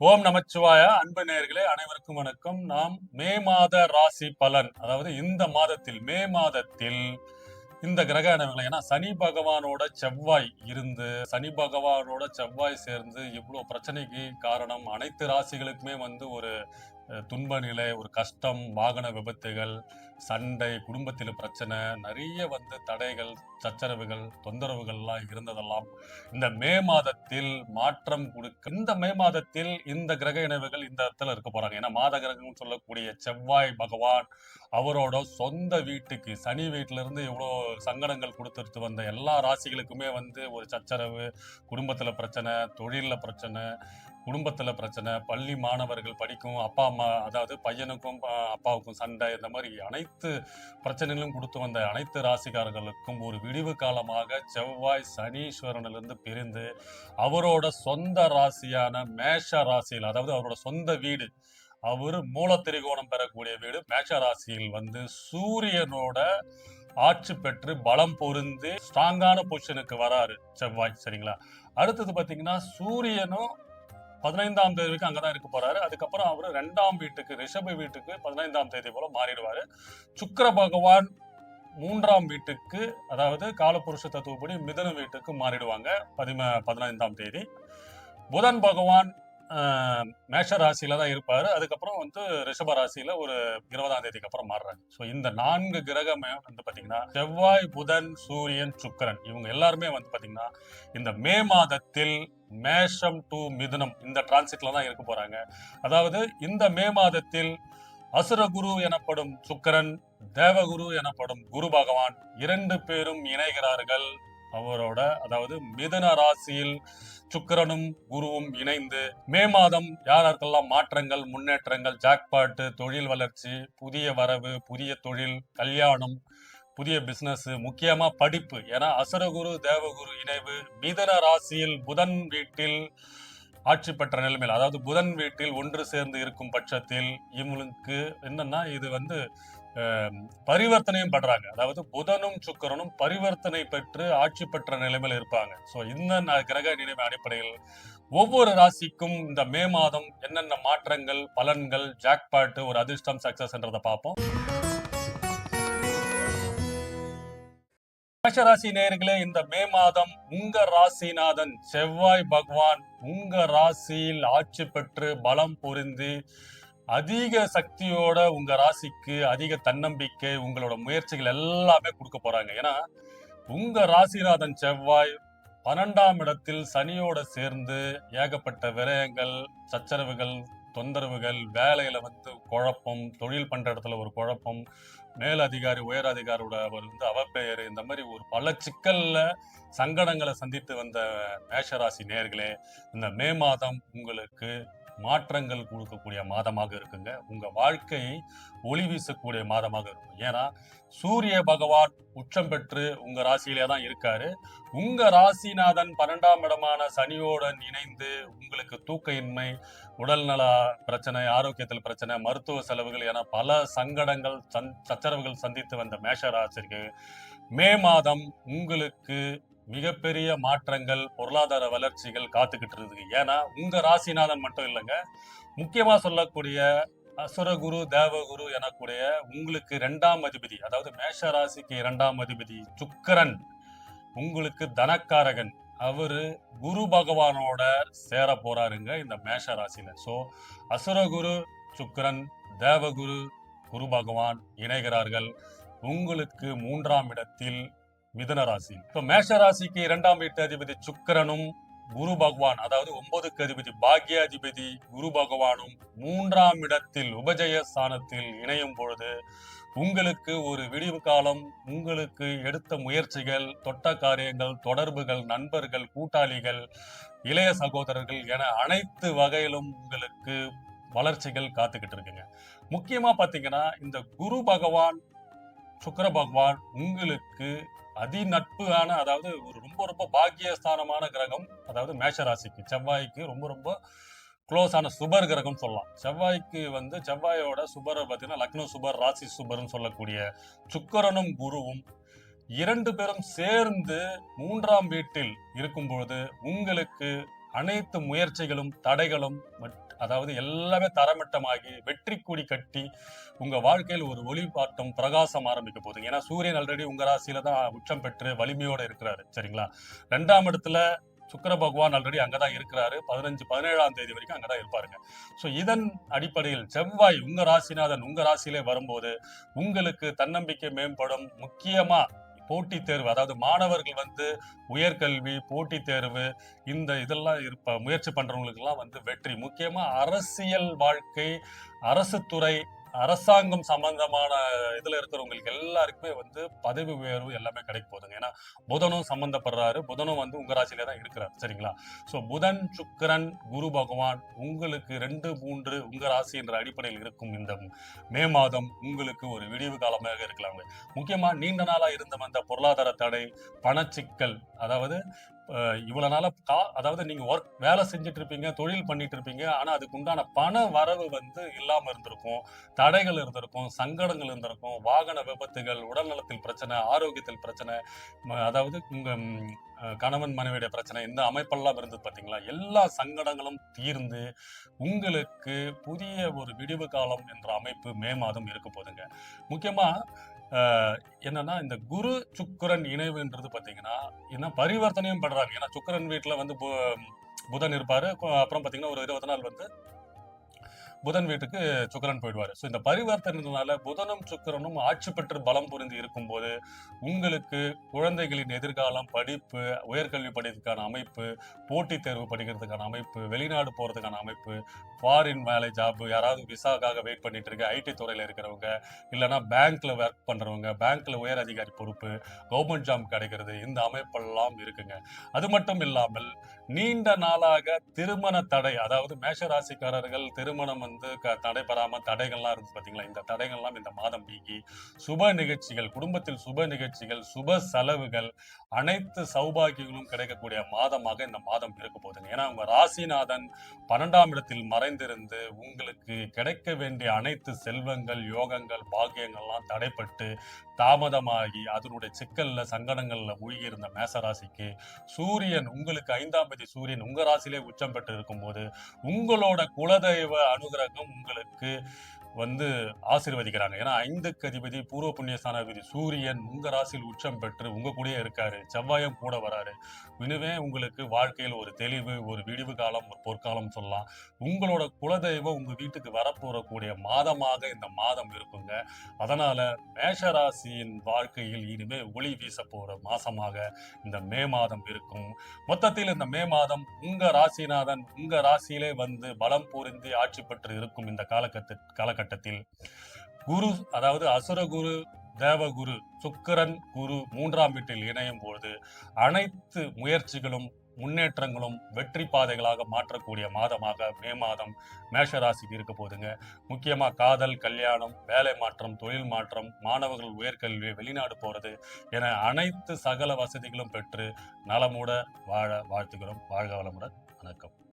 ஓம் நமச்சிவாய. அன்பு நேயர்களே அனைவருக்கும் வணக்கம். நாம் மே மாத ராசி பலன், அதாவது இந்த மாதத்தில் மே மாதத்தில் இந்த கிரக நிலைகள், ஏன்னா சனி பகவானோட செவ்வாய் இருந்து, சனி பகவானோட செவ்வாய் சேர்ந்து இவ்வளவு பிரச்சனைக்கு காரணம். அனைத்து ராசிகளுக்குமே ஒரு துன்ப நிலை, ஒரு கஷ்டம், வாகன விபத்துகள், சண்டை, குடும்பத்தில் பிரச்சனை, நிறைய தடைகள், சச்சரவுகள், தொந்தரவுகள்லாம் இருந்ததெல்லாம் இந்த மே மாதத்தில் மாற்றம் கொடுக்க, இந்த மே மாதத்தில் இந்த கிரக இணைவுகள் இந்த இடத்துல இருக்க போறாங்க. ஏன்னா மாத கிரகம் சொல்லக்கூடிய செவ்வாய் பகவான் அவரோட சொந்த வீட்டுக்கு, சனி வீட்டில இருந்து இவ்வளவு சங்கடங்கள் கொடுத்துட்டு வந்த எல்லா ராசிகளுக்குமே ஒரு சச்சரவு, குடும்பத்துல பிரச்சனை, தொழில பிரச்சனை, குடும்பத்துல பிரச்சனை, பள்ளி மாணவர்கள் படிக்கும் அப்பா அம்மா, அதாவது பையனுக்கும் அப்பாவுக்கும் சண்டை, இந்த மாதிரி அனைத்து பிரச்சனைகளும் கொடுத்து வந்த அனைத்து ராசிக்காரர்களுக்கும் ஒரு விடிவு காலமாக செவ்வாய் சனீஸ்வரனிலிருந்து பிரிந்து அவரோட சொந்த ராசியான மேஷ ராசியில், அதாவது அவரோட சொந்த வீடு, அவரு மூலத்திரிகோணம் பெறக்கூடிய வீடு மேஷ ராசியில் சூரியனோட ஆட்சி பெற்று பலம் பொருந்து ஸ்ட்ராங்கான பொசிஷனுக்கு வராரு செவ்வாய். சரிங்களா? அடுத்தது பாத்தீங்கன்னா சூரியனும் 15ஆம் தேதி வரைக்கும் அங்கதான் இருக்க போறாரு. அதுக்கப்புறம் அவரு 2ஆம் வீட்டுக்கு, ரிஷப வீட்டுக்கு 15ஆம் தேதி போல மாறிடுவாரு. சுக்கிர பகவான் 3ஆம் வீட்டுக்கு, அதாவது காலபுருஷ தத்துவப்படி மிதுன வீட்டுக்கு மாறிடுவாங்க 15ஆம் தேதி. புதன் பகவான் மேஷ ராசியில தான் இருப்பாரு. அதுக்கப்புறம் ரிஷப ராசியில ஒரு 20ஆம் தேதிக்கு அப்புறம் மாறுறாங்க. சோ இந்த 4 கிரகமே பாத்தீங்கன்னா செவ்வாய், புதன், சூரியன், சுக்கிரன், இவங்க எல்லாருமே பாத்தீங்கன்னா இந்த மே மாதத்தில் மேஷம் டு மிதுனம் இந்த டிரான்சிட்ல தான் இருக்க போறாங்க. அதாவது இந்த மே மாதத்தில் அசுரகுரு எனப்படும் சுக்கிரன், தேவகுரு எனப்படும் குரு பகவான் 2 பேரும் இணைகிறார்கள். அவரோட, அதாவது மிதுன ராசியில் சுக்கிரனும் குருவும் இணைந்து மே மாதம் யாருக்கெல்லாம் மாற்றங்கள், முன்னேற்றங்கள், ஜாக்பாட்டு, தொழில் வளர்ச்சி, புதிய வரவு, புதிய தொழில், கல்யாணம், புதிய பிசினஸ், முக்கியமா படிப்பு. ஏன்னா அசுரகுரு தேவகுரு இணைவு மிதுன ராசியில் புதன் வீட்டில் ஆட்சி பெற்ற நிலைமையில், அதாவது புதன் வீட்டில் ஒன்று சேர்ந்து இருக்கும் பட்சத்தில் இவங்களுக்கு என்னன்னா இது பரிவர்த்தனையும் பண்றாங்க. அதாவது புதனும் சுக்கிரனும் பரிவர்த்தனை பெற்று ஆட்சி பெற்ற நிலைமையில் இருப்பாங்க. சோ இந்த கிரக நிலைமை அடிப்படையில் ஒவ்வொரு ராசிக்கும் இந்த மே மாதம் என்னென்ன மாற்றங்கள், பலன்கள், ஜாக்பாட்டு, ஒரு அதிர்ஷ்டம், சக்சஸ்ன்றதை பார்ப்போம். மேஷராசி நேயர்களே, இந்த மே மாதம் உங்க ராசிநாதன் செவ்வாய் பகவான் உங்க ராசியில் ஆட்சி பெற்று பலம் பொருந்தி அதிக சக்தியோட உங்க ராசிக்கு அதிக தன்னம்பிக்கை, உங்களோட முயற்சிகள் எல்லாமே கொடுக்க போறாங்க. ஏன்னா உங்க ராசிநாதன் செவ்வாய் 12ஆம் இடத்தில் சனியோட சேர்ந்து ஏகப்பட்ட விரயங்கள், சச்சரவுகள், தொந்தரவுகள், வேலையில குழப்பம், தொழில் பண்ற இடத்துல ஒரு குழப்பம், மேல் அதிகாரி உயர் அதிகாரியோட அவப்பெயர், இந்த மாதிரி ஒரு பல சிக்கல்ல சங்கடங்களை சந்தித்து வந்த மேஷராசி நேயர்களே, இந்த மே மாதம் உங்களுக்கு மாற்றங்கள் கொடுக்கக்கூடிய மாதமாக இருக்குங்க. உங்க வாழ்க்கையை ஒளி வீசக்கூடிய மாதமாக இருக்கும். ஏன்னா சூரிய பகவான் உச்சம் பெற்று உங்க ராசியிலே தான் இருக்காரு. உங்க ராசிநாதன் 12ஆம் இடமான சனியோடன் இணைந்து உங்களுக்கு தூக்க இன்மை, உடல்நல பிரச்சனை, ஆரோக்கியத்தில் பிரச்சனை, மருத்துவ செலவுகள் என பல சங்கடங்கள், சச்சரவுகள் சந்தித்து வந்த மேஷ ராசிக்கு மே மாதம் உங்களுக்கு மிகப்பெரிய மாற்றங்கள், பொருளாதார வளர்ச்சிகள் காத்துக்கிட்டு இருக்கு. ஏன்னா உங்க ராசிநாதன் மட்டும் இல்லைங்க, முக்கியமா சொல்லக்கூடிய அசுரகுரு தேவகுரு எனக்கூடிய உங்களுக்கு 2ஆம் அதிபதி, அதாவது மேஷ ராசிக்கு 2ஆம் அதிபதி சுக்கிரன், உங்களுக்கு தனக்காரகன், அவரு குரு பகவானோட சேர போறாருங்க இந்த மேஷ ராசியில. சோ அசுரகுரு சுக்கிரன், தேவகுரு, குரு பகவான் இணைகிறார்கள் உங்களுக்கு 3ஆம் இடத்தில் மிதுன ராசி. இப்போ மேஷ ராசிக்கு 2ஆம் வீட்டு அதிபதி சுக்கிரனும் குரு பகவான், அதாவது 9க்கு அதிபதி பாக்யாதிபதி குரு பகவானும் 3ஆம் இடத்தில் உபஜய ஸ்தானத்தில் இணையும் பொழுது உங்களுக்கு ஒரு விடிவு காலம், உங்களுக்கு எடுத்த முயற்சிகள், தொட்ட காரியங்கள், தொடர்புகள், நண்பர்கள், கூட்டாளிகள், இளைய சகோதரர்கள் என அனைத்து வகையிலும் உங்களுக்கு வளர்ச்சிகள் காத்துக்கிட்டு இருக்குங்க. முக்கியமா பாத்தீங்கன்னா இந்த குரு பகவான், சுக்கிர பகவான் உங்களுக்கு அதிநட்புகான, அதாவது ஒரு ரொம்ப ரொம்ப பாக்கியஸ்தானமான கிரகம். அதாவது மேஷராசிக்கு செவ்வாய்க்கு ரொம்ப ரொம்ப க்ளோஸ் ஆன சுபர் கிரகம் சொல்லலாம். செவ்வாய்க்கு செவ்வாயோட சுபரை பார்த்தீங்கன்னா லக்னோ சுபர், ராசி சுபர்னு சொல்லக்கூடிய சுக்கிரனும் குருவும் 2 பேரும் சேர்ந்து 3ஆம் வீட்டில் இருக்கும் பொழுது உங்களுக்கு அனைத்து முயற்சிகளும் தடைகளும் அதாவது எல்லாமே தரமட்டமாகி வெற்றி கொடி கட்டி உங்க வாழ்க்கையில் ஒரு ஒளிபாட்டம் பிரகாசம் ஆரம்பிக்க போகுது. ஏன்னா சூரியன் ஆல்ரெடி உங்க ராசியில தான் உச்சம் பெற்று வலிமையோட இருக்கிறாரு. சரிங்களா? 2ஆம் இடத்துல சுக்கிர பகவான் ஆல்ரெடி அங்கதான் இருக்கிறாரு. 17ஆம் தேதி வரைக்கும் அங்கதான் இருப்பாருங்க. சோ இதன் அடிப்படையில் செவ்வாய் உங்க ராசிநாதன் உங்க ராசியிலே வரும்போது உங்களுக்கு தன்னம்பிக்கை மேம்படும். முக்கியமா போட்டித் தேர்வு, அதாவது மாணவர்கள் உயர்கல்வி, போட்டித் தேர்வு, இதெல்லாம் முயற்சி பண்றவங்களுக்கு எல்லாம் வெற்றி. முக்கியமா அரசியல் வாழ்க்கை, அரசு துறை, அரசாங்கம் சம்பந்தமான இதுல இருக்கிறவங்களுக்கு எல்லாருக்குமே பதவி உயர்வு எல்லாமே கிடைக்க போகுதுங்க. ஏன்னா புதனும் சம்பந்தப்படுறாரு. புதனும் உங்க ராசியில தான் இருக்கிறார். சரிங்களா? சோ புதன், சுக்கிரன், குரு பகவான் உங்களுக்கு 2, 3 உங்க ராசி என்ற அடிப்படையில் இருக்கும் இந்த மே மாதம் உங்களுக்கு ஒரு விடிவு காலமாக இருக்கலாங்க. முக்கியமா நீண்ட நாளா இருந்த அந்த பொருளாதார தடை, பணச்சிக்கல், அதாவது இவ்வளவு நாளா அதாவது நீங்க வேலை செஞ்சுட்டு இருப்பீங்க, தொழில் பண்ணிட்டு இருப்பீங்க. ஆனா அதுக்கு உண்டான பண வரவு இல்லாம இருந்திருக்கும். தடைகள் இருந்திருக்கும், சங்கடங்கள் இருந்திருக்கும், வாகன விபத்துகள், உடல்நலத்தில் பிரச்சனை, ஆரோக்கியத்தில் பிரச்சனை, அதாவது உங்க கணவன் மனைவியுடைய பிரச்சனை, இந்த அமைப்பெல்லாம் இருந்தது பாத்தீங்களா? எல்லா சங்கடங்களும் தீர்ந்து உங்களுக்கு புதிய ஒரு விடிவு காலம் என்ற அமைப்பு மே மாதம் இருக்க போதுங்க. முக்கியமா என்னன்னா இந்த குரு சுக்கிரன் இணைவுன்றது பாத்தீங்கன்னா என்ன பரிவர்த்தனையும் பண்றாங்க. ஏன்னா சுக்கிரன் வீட்டுல புதன் இருப்பாரு. அப்புறம் பாத்தீங்கன்னா ஒரு 20 நாள் புதன் வீட்டுக்கு சுக்கிரன் போயிடுவாரு. ஸோ இந்த பரிவர்த்தனைனால புதனும் சுக்கிரனும் ஆட்சி பெற்று பலம் புரிந்து இருக்கும்போது உங்களுக்கு குழந்தைகளின் எதிர்காலம், படிப்பு, உயர்கல்வி படிக்கிறதுக்கான அமைப்பு, போட்டித் தேர்வு படிக்கிறதுக்கான அமைப்பு, வெளிநாடு போறதுக்கான அமைப்பு, ஃபாரின் வேலை ஜாப், யாராவது விசாக்காக வெயிட் பண்ணிட்டு இருக்க ஐடி துறையில இருக்கிறவங்க, இல்லைன்னா பேங்க்ல ஒர்க் பண்றவங்க, பேங்க்ல உயர் அதிகாரி பொறுப்பு, கவர்மெண்ட் ஜாப் கிடைக்கிறது, இந்த அமைப்பெல்லாம் இருக்குங்க. அது மட்டும் இல்லாமல் நீண்ட நாளாக திருமண தடை, அதாவது மேஷ ராசிக்காரர்கள் திருமணம் தடைபெறாம தடைகள்லாம் இருக்கு பாத்தீங்களா? இந்த தடைகள்லாம் இந்த மாதம் நீங்கி சுப நிகழ்ச்சிகள், குடும்பத்தில் சுப நிகழ்ச்சிகள், சுப செலவுகள், அனைத்து சௌபாகியங்களும் கிடைக்கக்கூடிய மாதமாக இந்த மாதம் இருக்க போகுதுங்க. ஏன்னா உங்க ராசிநாதன் 12ஆம் இடத்தில் மறைந்திருந்து உங்களுக்கு கிடைக்க வேண்டிய அனைத்து செல்வங்கள், யோகங்கள், பாக்கியங்கள்லாம் தடைப்பட்டு தாமதமாகி அதனுடைய சிக்கல்ல சங்கடங்கள்ல மூழ்கி இருந்த மேசராசிக்கு சூரியன் உங்களுக்கு 5ஆம் தேதி சூரியன் உங்க ராசியிலே உச்சம் பெற்று இருக்கும் போது உங்களோட குலதெய்வ அனுகிரகம் உங்களுக்கு ஆசீர்வதிக்கிறாங்க. ஏன்னா 5க்கு அதிபதி பூர்வ புண்ணியஸ்தான அதிபதி சூரியன் உங்க ராசியில் உச்சம் பெற்று உங்க கூடயே இருக்காரு. செவ்வாயும் கூட வராரு. இனிமே உங்களுக்கு வாழ்க்கையில் ஒரு தெளிவு, ஒரு விடிவு காலம், ஒரு பொற்காலம் சொல்லலாம். உங்களோட குலதெய்வம் உங்க வீட்டுக்கு வரப்போறக்கூடிய மாதமாக இந்த மாதம் இருக்குங்க. அதனால மேஷராசியின் வாழ்க்கையில் இனிமே ஒளி வீச போற மாசமாக இந்த மே மாதம் இருக்கும். மொத்தத்தில் இந்த மே மாதம் உங்க ராசிநாதன் உங்க ராசியிலே பலம் பொருந்தி ஆட்சி பெற்று இருக்கும் இந்த காலகட்டத்தில் குரு, அதாவது அசுரகுரு, தேவகுரு, சுக்கிரன் குரு 3ஆம் வீட்டில் இணையும் போது அனைத்து முயற்சிகளும், முன்னேற்றங்களும் வெற்றி பாதைகளாக மாற்றக்கூடிய மாதமாக மே மாதம் மேஷராசிக்கு இருக்க போதுங்க. முக்கியமா காதல், கல்யாணம், வேலை மாற்றம், தொழில் மாற்றம், மாணவர்கள் உயர்கல்வி, வெளிநாடு போறது என அனைத்து சகல வசதிகளும் பெற்று நலமுட வாழ வாழ்த்துகிறோம். வாழ்க வளமுடன். வணக்கம்.